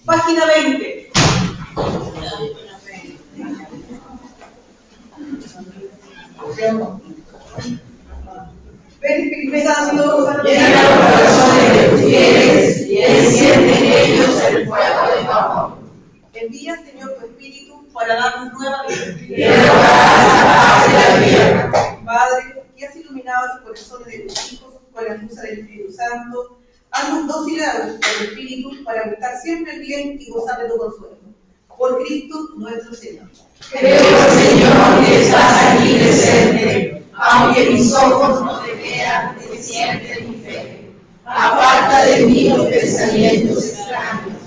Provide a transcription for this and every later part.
Página 20. Empezando. Llena los corazones de tus fieles y enciende en ellos el fuego de tu amor. Envía, Señor, tu Espíritu para darnos nueva vida. Y renovarás la paz de la tierra. Padre, que has iluminado los corazones de tus hijos con la luz del Espíritu Santo, haznos dóciles a tu Espíritu para buscar siempre el bien y gozar de tu consuelo. Por Cristo nuestro Señor. Creo, Señor, que estás aquí presente, aunque mis ojos no te vean, te siente mi fe. Aparta de mí los pensamientos extraños.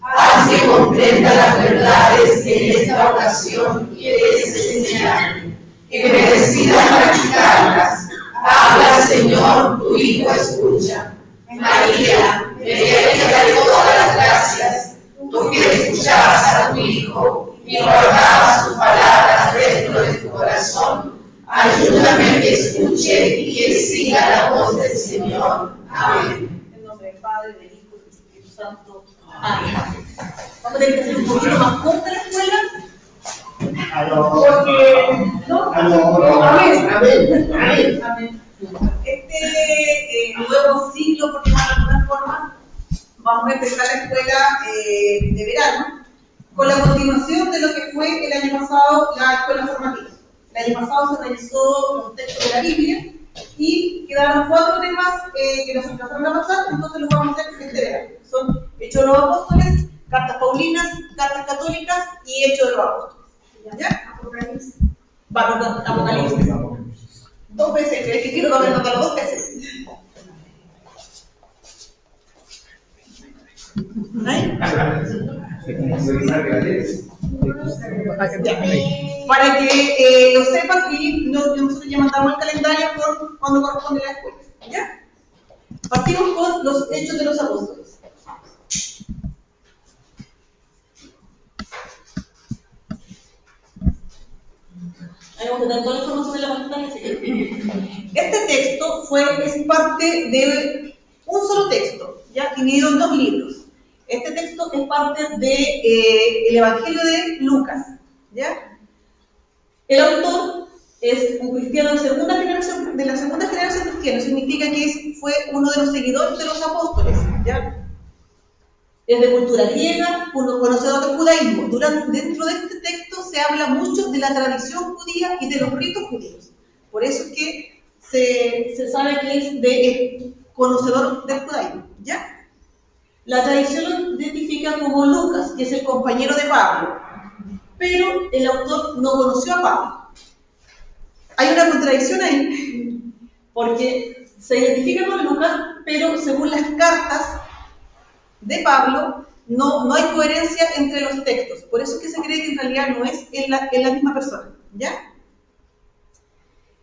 Haz que comprenda las verdades que en esta ocasión quieres enseñarme, que me decida practicarlas. Habla, Señor, tu Hijo escucha. María, merecedora de todas las gracias, tú que escuchabas a tu Hijo y guardabas sus palabras dentro de tu corazón, ayúdame a que escuche y que siga la voz del Señor. Amén. En nombre del Padre, del Hijo y del Espíritu Santo. Amén. Vamos a tener que hacer un poquito más corta la escuela. Porque, ¿no? Amén. Amén. Amén. Amén. Este nuevo siglo, por llamarlo de alguna forma, vamos a empezar la escuela de verano con la continuación de lo que fue el año pasado la escuela formativa. El año pasado se realizó los textos de la Biblia y quedaron 4 temas que nos alcanzaron a pasar, entonces los vamos a hacer este verano. Son Hechos de los Apóstoles, Cartas Paulinas, Cartas Católicas y Hechos de los Apóstoles. ¿Ya? Apocalipsis. Apocalipsis. 2 veces, es que quiero que anotarlo 2 veces. Para que lo sepan y nosotros ya mandamos el calendario por cuando corresponde la escuela. ¿Ya? Partimos con los Hechos de los Apóstoles. Ahí vamos a tener toda la información de la pantalla. Este texto es parte de un solo texto, ¿ya? Dividido en 2 libros. Este texto es parte del Evangelio de Lucas, ¿ya? El autor es un cristiano de la segunda generación cristiana, significa que fue uno de los seguidores de los apóstoles, ¿ya? Es de cultura griega, conocedor del judaísmo. Dentro de este texto se habla mucho de la tradición judía y de los ritos judíos. Por eso es que se sabe que es conocedor del judaísmo, ¿ya? La tradición lo identifica como Lucas, que es el compañero de Pablo, pero el autor no conoció a Pablo. Hay una contradicción ahí, porque se identifica con Lucas, pero según las cartas de Pablo, no hay coherencia entre los textos. Por eso es que se cree que en realidad no es en la misma persona, ¿ya?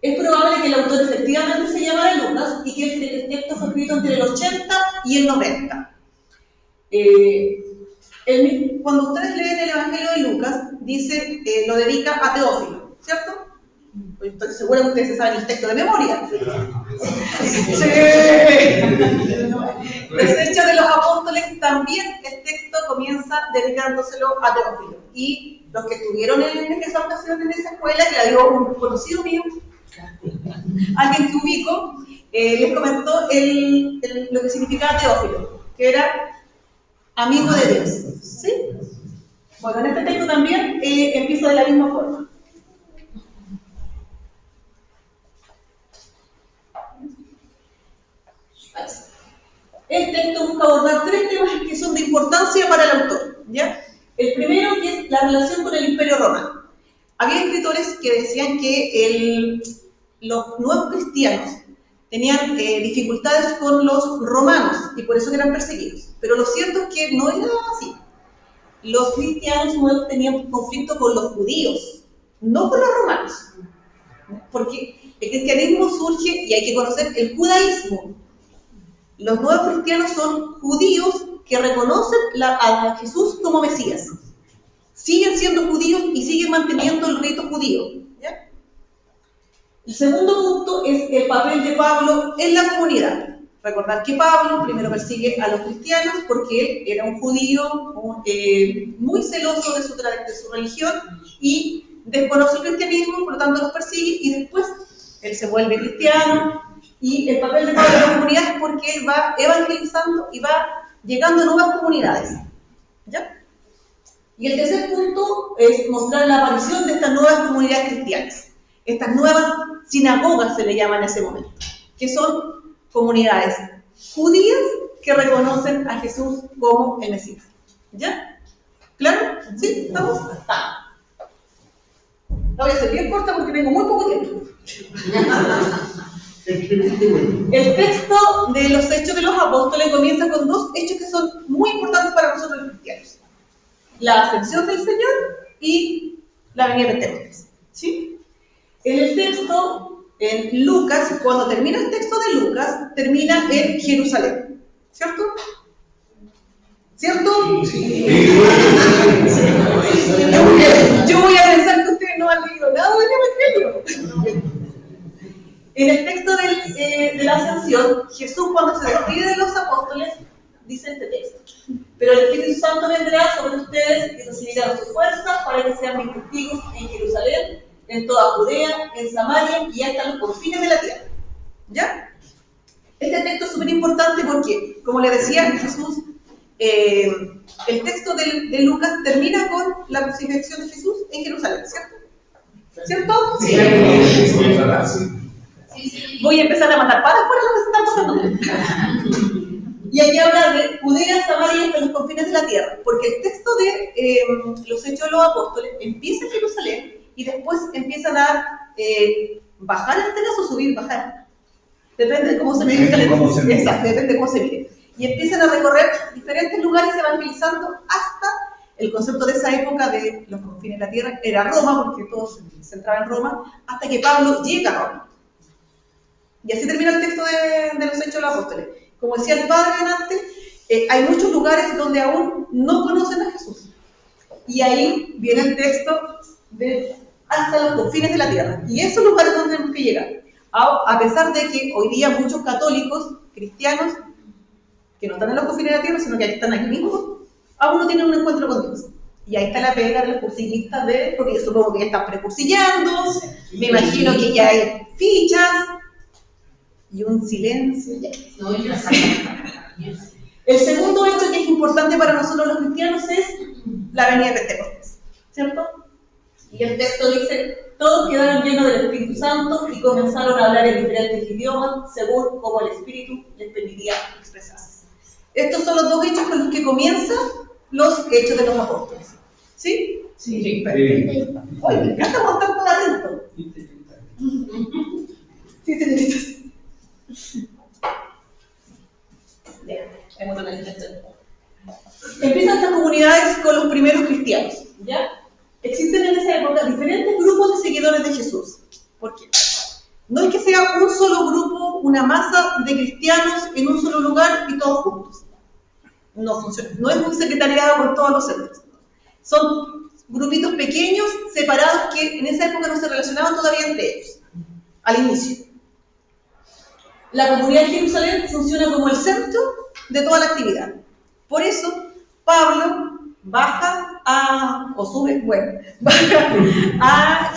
Es probable que el autor efectivamente se llamara Lucas y que el texto fue escrito entre el 80 y el 90. Cuando ustedes leen el Evangelio de Lucas, dice, lo dedica a Teófilo, ¿cierto? Estoy segura que ustedes se saben el texto de memoria. Sí. Los Hechos de los Apóstoles también el texto comienza dedicándoselo a Teófilo. Y los que estuvieron en esa ocasión en esa escuela, que la dio un conocido mío, alguien que ubico, les comentó lo que significaba Teófilo, que era amigo de Dios. ¿Sí? Bueno, en este texto también empieza de la misma forma. El texto busca abordar 3 temas que son de importancia para el autor, ¿ya? El primero, que es la relación con el Imperio Romano. Había escritores que decían que los nuevos cristianos tenían dificultades con los romanos y por eso eran perseguidos. Pero lo cierto es que no era así. Los cristianos nuevos tenían conflicto con los judíos, no con los romanos. Porque el cristianismo surge y hay que conocer el judaísmo. Los nuevos cristianos son judíos que reconocen a Jesús como Mesías. Siguen siendo judíos y siguen manteniendo el rito judío. ¿Ya? El segundo punto es el papel de Pablo en la comunidad. Recordar que Pablo primero persigue a los cristianos porque él era un judío muy celoso de su religión y desconoce el cristianismo, por lo tanto los persigue, y después él se vuelve cristiano. Y el papel de Pablo en la comunidad es porque él va evangelizando y va llegando a nuevas comunidades. ¿Ya? Y el tercer punto es mostrar la aparición de estas nuevas comunidades cristianas. Estas nuevas sinagogas se le llaman en ese momento, que son comunidades judías que reconocen a Jesús como el Mesías. ¿Ya? ¿Claro? ¿Sí? ¿Estamos? La voy a hacer bien corta porque tengo muy poco tiempo. El texto de los Hechos de los Apóstoles comienza con dos hechos que son muy importantes para nosotros los cristianos: la ascensión del Señor y la venida de Pentecostés. ¿Sí? En el texto, en Lucas, cuando termina el texto de Lucas, termina en Jerusalén. ¿Cierto? ¿Cierto? Sí. Yo voy a pensar que ustedes no han leído nada del Evangelio. En el texto de la ascensión, Jesús, cuando se despide de los apóstoles, dice este texto: pero el Espíritu Santo vendrá sobre ustedes y recibirán su fuerza para que sean mis testigos en Jerusalén, en toda Judea, en Samaria y hasta los confines de la tierra. ¿Ya? Este texto es súper importante porque, como le decía Jesús, el texto de Lucas termina con la crucifixión de Jesús en Jerusalén, ¿cierto? ¿Cierto? Sí. Voy a empezar a matar patas por lo que se están pasando. Y aquí habla de Judea, Samaria y hasta los confines de la tierra, porque el texto de los Hechos de los Apóstoles empieza en Jerusalén y después empieza a dar bajar en este caso, subir, bajar. Depende de cómo se mire. Exacto, depende de cómo se mire. Y empiezan a recorrer diferentes lugares evangelizando hasta el concepto de esa época de los confines de la tierra era Roma, porque todo se centraba en Roma, hasta que Pablo llega a Roma. Y así termina el texto de los Hechos de los Apóstoles. Como decía el padre antes, hay muchos lugares donde aún no conocen a Jesús. Y ahí viene el texto de hasta los confines de la tierra. Y esos lugares donde tenemos que llegar. A pesar de que hoy día muchos católicos, cristianos, que no están en los confines de la tierra, sino que están aquí mismo, aún no tienen un encuentro con Dios. Y ahí está la pega de los cursillistas, porque yo supongo que ya están precursillando, me imagino que ya hay fichas, y un silencio. El segundo hecho que es importante para nosotros los cristianos es la venida de Pentecostés, ¿cierto? Y el texto dice: todos quedaron llenos del Espíritu Santo y comenzaron a hablar en diferentes idiomas según como el Espíritu les permitía expresarse. Estos son los dos hechos con los que comienzan los Hechos de los Apóstoles. ¿Sí? Sí. Perfecto. Oye, me encanta montar todo atento. Sí, señoritas. Empiezan estas comunidades con los primeros cristianos, ¿ya? Existen en esa época diferentes grupos de seguidores de Jesús. ¿Por qué? No es que sea un solo grupo, una masa de cristianos en un solo lugar y todos juntos. No funciona. No es un secretariado con todos los centros. Son grupitos pequeños, separados, que en esa época no se relacionaban todavía entre ellos, al inicio. La comunidad de Jerusalén funciona como el centro de toda la actividad. Por eso, Pablo baja a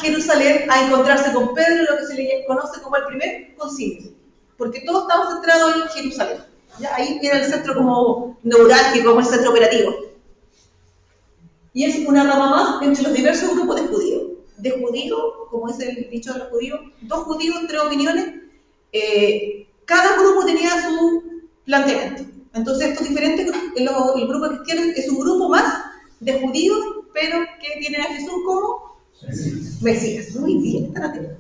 Jerusalén a encontrarse con Pedro, lo que se le conoce como el primer concilio. Porque todo estaba centrado en Jerusalén. ¿Ya? Ahí era el centro como neurálgico, como el centro operativo. Y es una rama más entre los diversos grupos de judíos. De judíos, como es el dicho de los judíos, dos judíos, tres opiniones. Cada grupo tenía su planteamiento. Entonces, estos diferentes grupos, el grupo cristiano es un grupo más de judíos, pero que tienen a Jesús como Mesías. Muy bien, están atentos.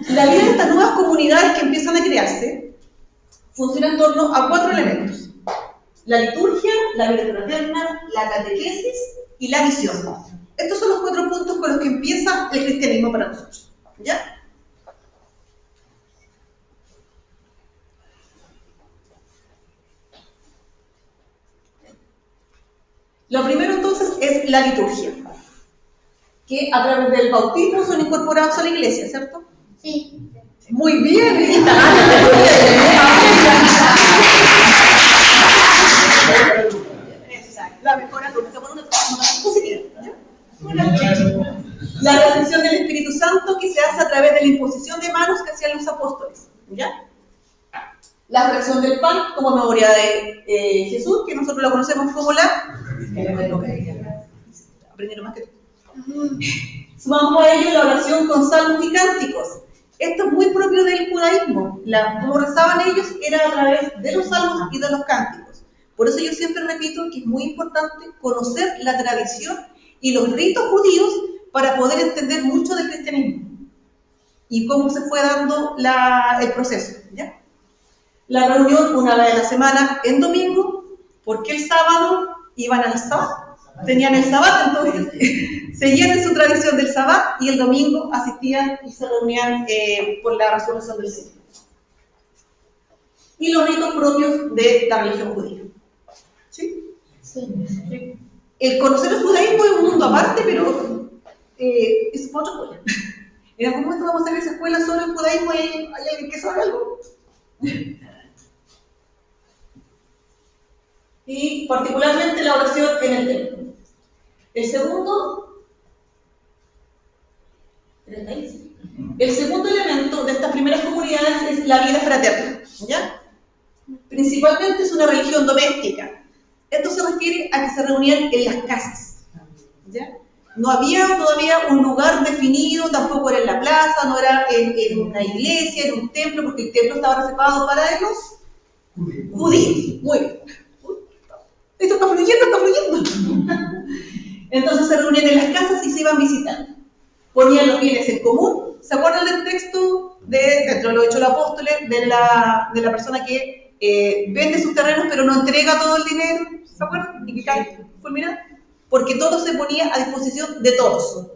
La vida de estas nuevas comunidades que empiezan a crearse funciona en torno a 4 elementos: la liturgia, la vida fraterna, la catequesis y la misión. Estos son los 4 puntos con los que empieza el cristianismo para nosotros. ¿Ya? Lo primero entonces es la liturgia, que a través del bautismo son incorporados a la iglesia, ¿cierto? Sí. Muy bien, Rita. Exacto, la mejor alumna, por una positiva. La recepción del Espíritu Santo que se hace a través de la imposición de manos que hacían los apóstoles, ¿ya? La fracción del pan como memoria de Jesús, que nosotros lo conocemos como la... Aprendieron más que tú. Sumamos a ello la oración con salmos y cánticos. Esto es muy propio del judaísmo. Como rezaban ellos era a través de los salmos y de los cánticos. Por eso yo siempre repito que es muy importante conocer la tradición y los ritos judíos para poder entender mucho del cristianismo y cómo se fue dando el proceso, ¿ya? La reunión una vez a la semana en domingo, porque el sábado iban al sábado, tenían el sábado, entonces seguían en su tradición del sábado y el domingo asistían y se reunían por la resurrección del Señor. Y los ritos propios de la religión judía. ¿Sí? Sí. El conocer el judaísmo es un mundo aparte, pero es otra escuela. En algún momento vamos a hacer esa escuela sobre el judaísmo y hay alguien que sabe algo. Y particularmente la oración en el templo. El segundo elemento de estas primeras comunidades es la vida fraterna, ¿ya? Principalmente es una religión doméstica. Esto se refiere a que se reunían en las casas, ¿ya? No había todavía un lugar definido, tampoco era en la plaza, no era en una iglesia, en un templo, porque el templo estaba reservado para los judíos. Muy bien. Esto está fluyendo. Entonces se reunían en las casas y se iban visitando. Ponían los bienes en común. ¿Se acuerdan del texto dentro de los Hechos de los Apóstoles de la persona que vende sus terrenos pero no entrega todo el dinero? ¿Se acuerdan? Y que cae fulminado. Porque todo se ponía a disposición de todos.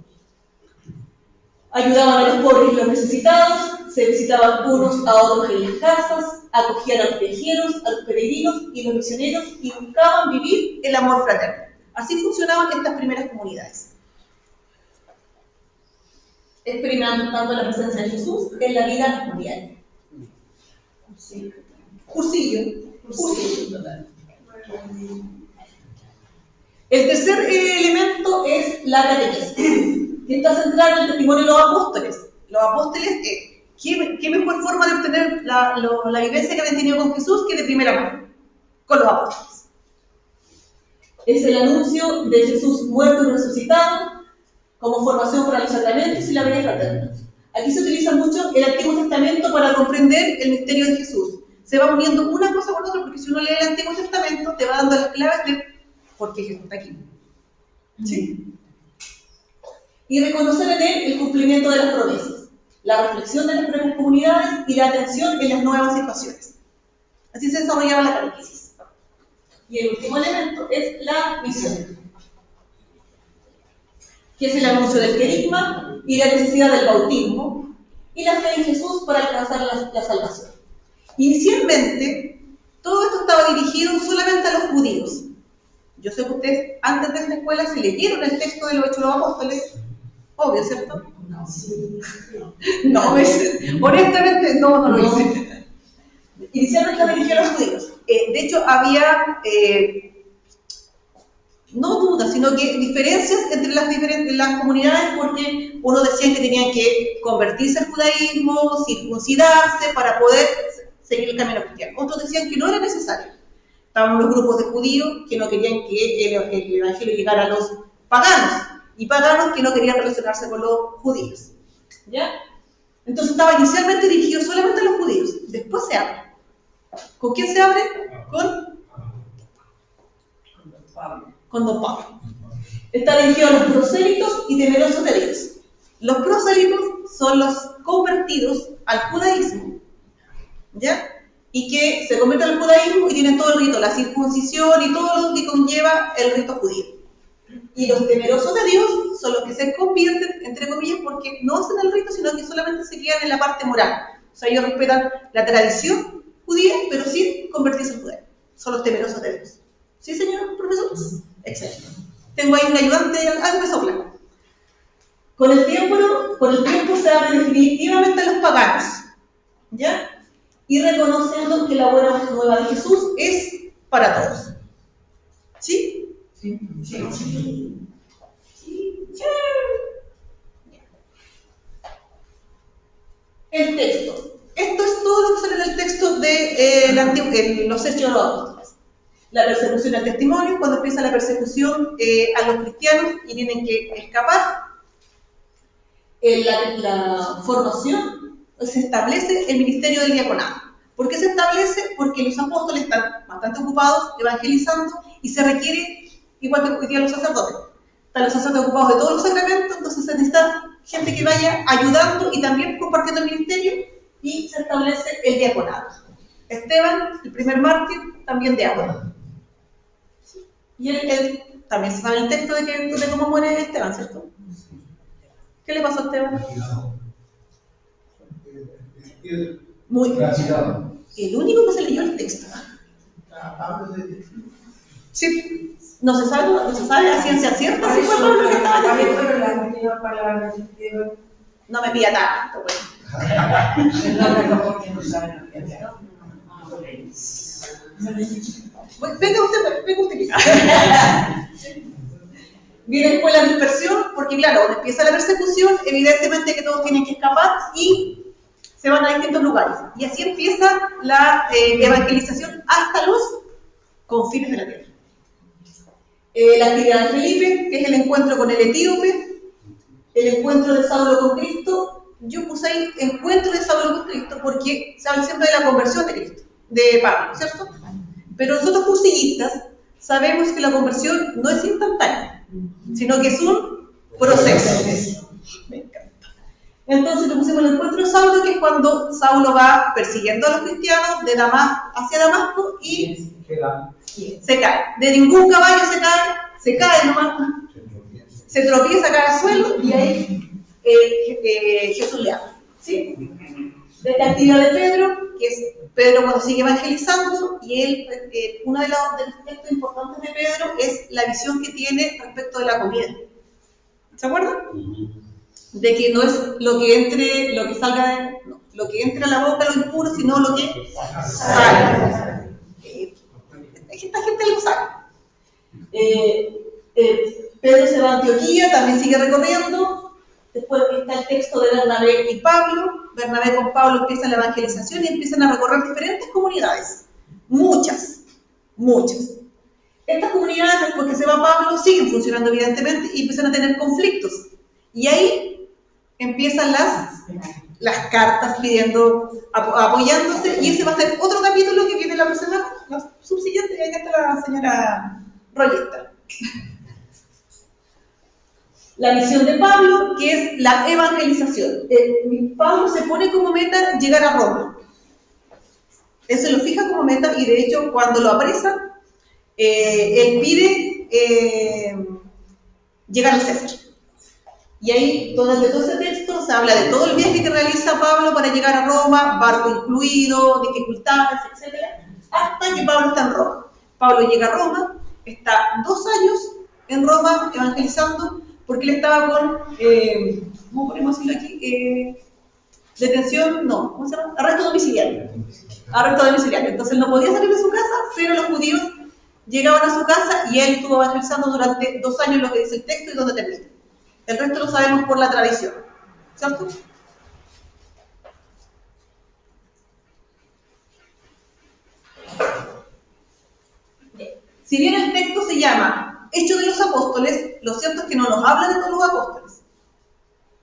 Ayudaban a los pobres y los necesitados, se visitaban unos a otros en las casas, acogían a los viajeros, a los peregrinos y los misioneros y buscaban vivir el amor fraterno. Así funcionaban estas primeras comunidades. Experimentando la presencia de Jesús en la vida diaria. Cursillo. El tercer elemento es la catequesis, que está centrada en el testimonio de los apóstoles. Los apóstoles, ¿qué mejor forma de obtener la vivencia que habían tenido con Jesús que de primera mano? Con los apóstoles. Es el anuncio de Jesús muerto y resucitado como formación para los sacramentos y la vida fraterna. Aquí se utiliza mucho el Antiguo Testamento para comprender el misterio de Jesús. Se va uniendo una cosa con otra, porque si uno lee el Antiguo Testamento, te va dando las claves de por qué Jesús está aquí. ¿Sí? Y reconocer en él el cumplimiento de las promesas, la reflexión de las propias comunidades y la atención en las nuevas situaciones. Así se desarrollaba la catequesis. Y el último elemento es la misión, que es el anuncio del querigma y la necesidad del bautismo y la fe en Jesús para alcanzar la salvación. Inicialmente, todo esto estaba dirigido solamente a los judíos. Yo sé que ustedes, antes de esta escuela, se leyeron el texto de los Hechos de los Apóstoles. Obvio, ¿cierto? No, honestamente, no lo hice. Inicialmente estaba dirigido a los judíos. De hecho, había no dudas, sino que diferencias entre las comunidades, porque uno decía que tenían que convertirse al judaísmo, circuncidarse para poder seguir el camino cristiano. Otros decían que no era necesario. Estaban los grupos de judíos que no querían que el evangelio llegara a los paganos, y paganos que no querían relacionarse con los judíos. ¿Ya? Entonces estaba inicialmente dirigido solamente a los judíos. Después se abre. ¿Con quién se abre? Con Don Pablo. Está dirigido a los prosélitos y temerosos de Dios. Los prosélitos son los convertidos al judaísmo, ¿ya? Y que se convierten al judaísmo y tienen todo el rito, la circuncisión y todo lo que conlleva el rito judío. Y los temerosos de Dios son los que se convierten, entre comillas, porque no hacen el rito, sino que solamente se quedan en la parte moral. O sea, ellos respetan la tradición judía, pero sin convertirse en judíos. Son los temerosos de Dios. ¿Sí, señor profesor? Excelente. Tengo ahí un ayudante, algo me sopla. Con el tiempo se abre definitivamente a los paganos, ¿ya? Y reconociendo que la buena nueva de Jesús es para todos. ¿Sí? Sí. El texto. Esto es todo lo que sale en el texto de los Hechos de los Apóstoles. La persecución al testimonio, cuando empieza la persecución a los cristianos y tienen que escapar. La formación, se establece el ministerio del diaconado. ¿Por qué se establece? Porque los apóstoles están bastante ocupados evangelizando y se requiere, igual que hoy día los sacerdotes, están los sacerdotes ocupados de todos los sacramentos, entonces se necesita gente que vaya ayudando y también compartiendo el ministerio, y se establece el diaconado. Esteban, el primer mártir, también diácono. Y él también se sabe el texto de cómo muere Esteban, ¿cierto? ¿Qué le pasó a Esteban? Muy bien. El único que se leyó el texto. Sí. No se sabe a ciencia cierta si fue Pablo que estaba leyendo. No me pilla tanto, bueno. Venga usted. Viene después la dispersión, porque claro, cuando empieza la persecución, evidentemente que todos tienen que escapar y se van a distintos lugares. Y así empieza la evangelización hasta los confines de la tierra. La actividad de Felipe, que es el encuentro con el etíope, el encuentro de Saulo con Cristo. Yo puse ahí encuentro de Saulo con Cristo porque se habla siempre de la conversión de Cristo, de Pablo, ¿cierto? Pero nosotros como sillistas sabemos que la conversión no es instantánea, sino que es un proceso. Me encanta. Entonces le pusimos el encuentro de Saulo, que es cuando Saulo va persiguiendo a los cristianos de hacia Damasco y se cae. De ningún caballo se cae nomás. Se tropieza, cae al suelo y ahí Jesús le habla. ¿Sí? De la actividad de Pedro, que es Pedro cuando sigue evangelizando, y él, uno de los aspectos importantes de Pedro es la visión que tiene respecto de la comida. ¿Se acuerdan? De que no es lo que entra a la boca lo impuro, sino lo que sale. Esta gente lo sabe. Pedro se va a Antioquía, también sigue recorriendo. Después está el texto de Bernabé y Pablo. Bernabé con Pablo empiezan la evangelización y empiezan a recorrer diferentes comunidades. Muchas. Estas comunidades, después que se va Pablo, siguen funcionando evidentemente y empiezan a tener conflictos. Y ahí empiezan las cartas pidiendo, apoyándose, y ese va a ser otro capítulo que viene la próxima, la subsiguiente, y ahí está la señora Rollista. La misión de Pablo, que es la evangelización. Pablo se pone como meta llegar a Roma. Él se lo fija como meta, y de hecho cuando lo apresan, él pide llegar al César. Y ahí, durante todo ese texto, se habla de todo el viaje que realiza Pablo para llegar a Roma, barco incluido, dificultades, etc. Hasta que Pablo está en Roma. Pablo llega a Roma, está 2 años en Roma evangelizando, porque él estaba con, ¿cómo podemos decirlo aquí? Detención, no, ¿cómo se llama? Arresto domiciliario. Entonces él no podía salir de su casa, pero los judíos llegaban a su casa y él estuvo evangelizando durante 2 años, lo que dice el texto y donde termina. El resto lo sabemos por la tradición, ¿cierto? Si bien el texto se llama Hechos de los Apóstoles, lo cierto es que no nos habla de todos los apóstoles.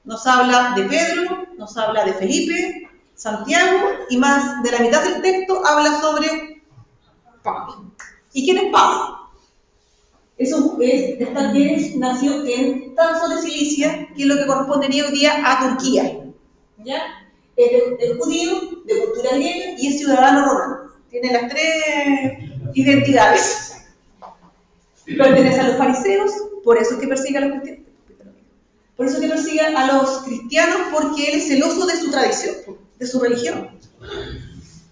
Nos habla de Pedro, nos habla de Felipe, Santiago, y más de la mitad del texto habla sobre Pablo. ¿Y quién es Pablo? Nació en Tarso de Cilicia, que es lo que correspondería hoy día a Turquía. ¿Ya? Es judío, de cultura griega, y es ciudadano romano. Tiene las 3 identidades. Pertenece a los fariseos, por eso es que persigue a los cristianos. Por eso es que persigue a los cristianos, porque él es celoso de su tradición, de su religión.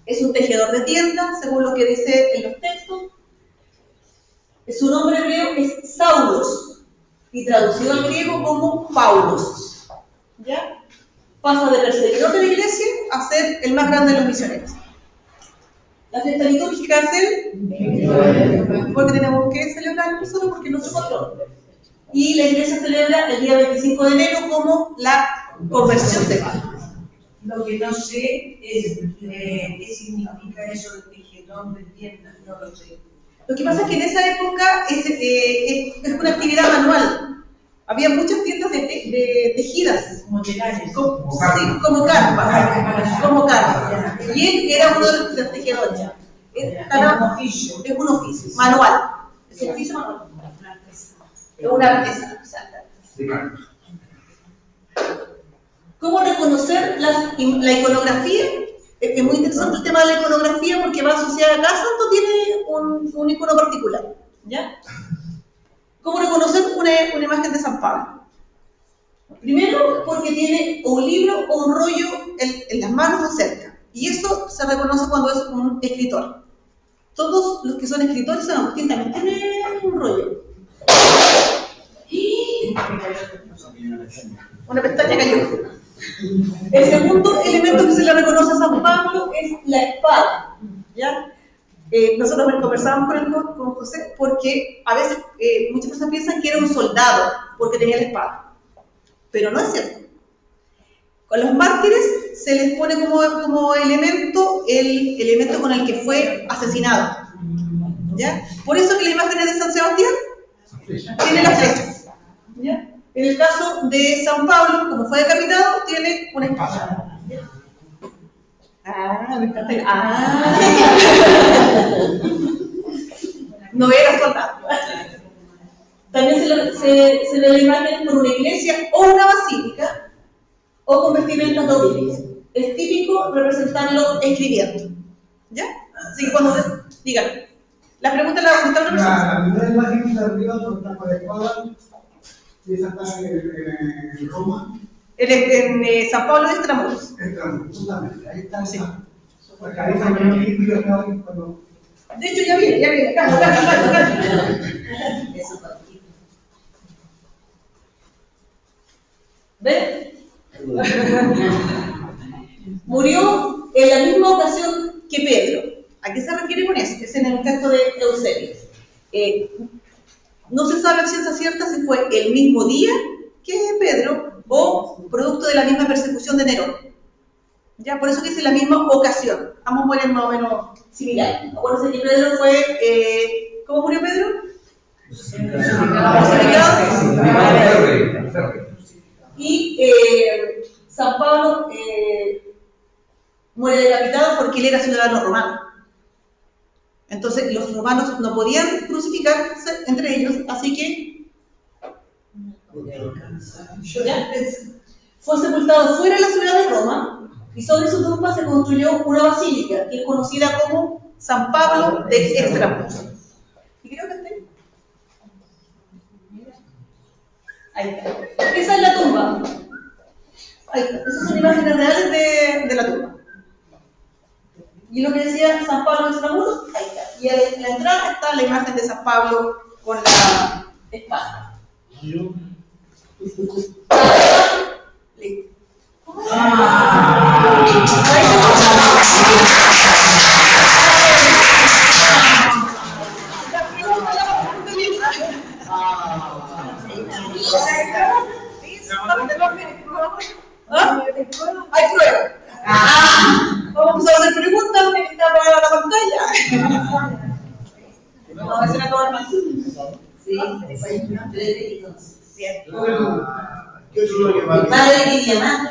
Es un tejedor de tiendas, según lo que dice en los textos. Su nombre hebreo es Saulos y traducido al griego como Paulos. ¿Ya? Pasa de perseguidor de la iglesia a ser el más grande de los misioneros. La fiesta litúrgica es el, porque tenemos que celebrar nosotros porque es nuestro patrón. Y la iglesia celebra el día 25 de enero como la conversión de Pablo. Lo que no sé es qué significa eso de tejedor de tiendas, no lo sé. Lo que pasa es que en esa época es una actividad manual. Había muchas tiendas de tejidas. Como tenares. Como carpas. Y él era uno de los tejedores. Es un oficio manual. Es un oficio manual. Es una artesana. ¿Cómo reconocer la iconografía? Es muy interesante el tema de la iconografía porque va asociada a cada santo, tiene un icono particular. ¿Ya? ¿Cómo reconocer una imagen de San Pablo? Primero, porque tiene un libro o un rollo en las manos o cerca. Y eso se reconoce cuando es un escritor. Todos los que son escritores San Agustín también tienen un rollo. Una pestaña cayó. El segundo elemento que se le reconoce a San Pablo es la espada. ¿Ya? Nosotros conversábamos con José porque a veces muchas personas piensan que era un soldado porque tenía la espada. Pero no es cierto. Con los mártires se les pone como elemento el elemento con el que fue asesinado. ¿Ya? Por eso que la imagen de San Sebastián tiene las flechas. ¿Ya? En el caso de San Pablo, como fue decapitado, tiene una espada. Me encanta. No era soldado. También se ve la imagen con una iglesia o una basílica o con vestimentas dobles. Es típico representarlo escribiendo. ¿Ya? Así que cuando digan, la pregunta la va a contestar una persona. La primera imagen que está arriba está con la espada, y esa está en Roma. En San Pablo de Extramuros. Justamente, ahí está. Sí. Porque ahí está el libro cuando. De hecho, ya viene. Acá. ¿Ven? Murió en la misma ocasión que Pedro. ¿A qué se refiere con eso? Es en el texto de Eusebio. No se sabe a ciencia cierta si fue el mismo día que Pedro o producto de la misma persecución de Nerón. Ya, por eso que dice la misma ocasión. Ambos mueren más o menos similares. Acuérdense que Pedro fue. ¿Cómo murió Pedro? Y San Pablo muere decapitado porque él era ciudadano romano. Entonces los romanos no podían crucificarse entre ellos, así que ¿ya? Fue sepultado fuera de la ciudad de Roma y sobre su tumba se construyó una basílica que es conocida como San Pablo de Extramuros. Y creo que está ahí está. Esa es la tumba. Ahí está. Esas son imágenes reales de la tumba. Y lo que decía San Pablo de Extramuros, ahí está. Y en la entrada está la imagen de San Pablo con la espada. Listo. Hay pruebas. Vamos a hacer preguntas, está apagada la pantalla. Vamos a hacer a tomar más. Sí, Madre y diamante.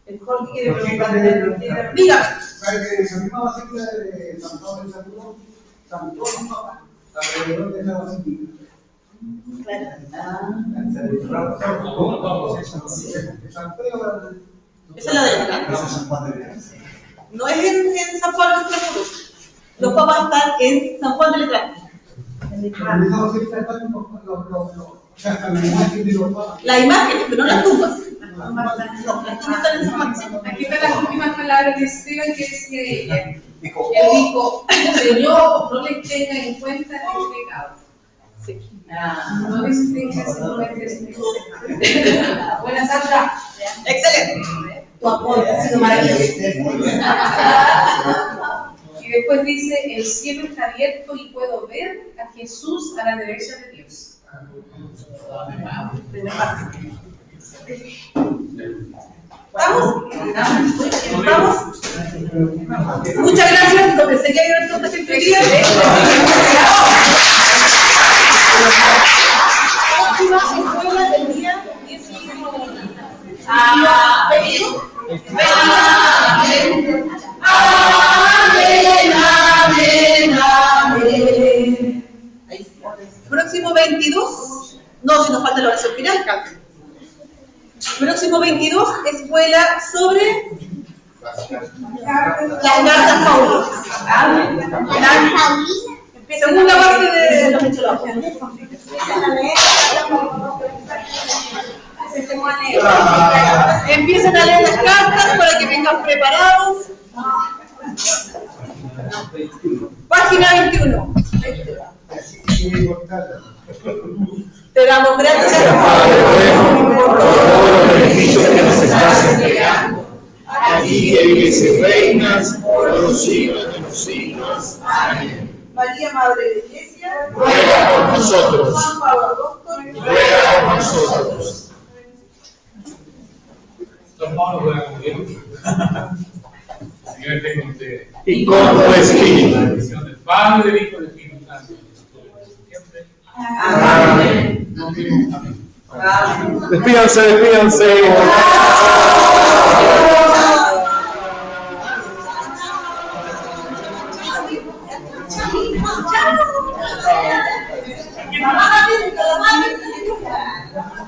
El Jorge quiere preguntar. Diga. ¿Sabes que esa misma basílica de San Pablo de Extramuros, San Pablo, alrededor de esa basílica? Esa es la de acá. No es en San Juan de Extramuros. Los papas están en San Juan de Letrán. La imagen, pero no las tumbas. No, las tumbas están en San Juan. Aquí están las últimas palabras de Esteban que decía ella. Él dijo, Señor, no les tenga en cuenta el pecado. No distingas entre Buena Sandra. Excelente. Tu aporte ha sido maravilloso. Y después dice, el cielo está abierto y puedo ver a Jesús a la derecha de Dios. ¿Vamos? ¿Vamos? Muchas gracias, lo que sería yo entonces este día. Próxima escuela del día 19. Amén. Amén, amén, amén. Próximo 22. No, si nos falta la oración final, Carlos. Próximo 22, escuela sobre las cartas paulínicas. Segunda parte de los hechos. Empiezan a leer las cartas para que vengan preparados. Página 21. Te damos gracias, Padre, por todos los beneficios que nos estás entregando. A ti que vives y reinas por los siglos de los siglos. Amén. María, Madre de la Iglesia, ruega por nosotros. Juan Pablo Apóstol, ruega por nosotros. Don Pablo ruega por Dios. Señor esté con ustedes. Y con tu espíritu. La bendición del Padre, del Hijo y del Espíritu Santo. Siempre. Amén. Amén. Amén. Despídanse.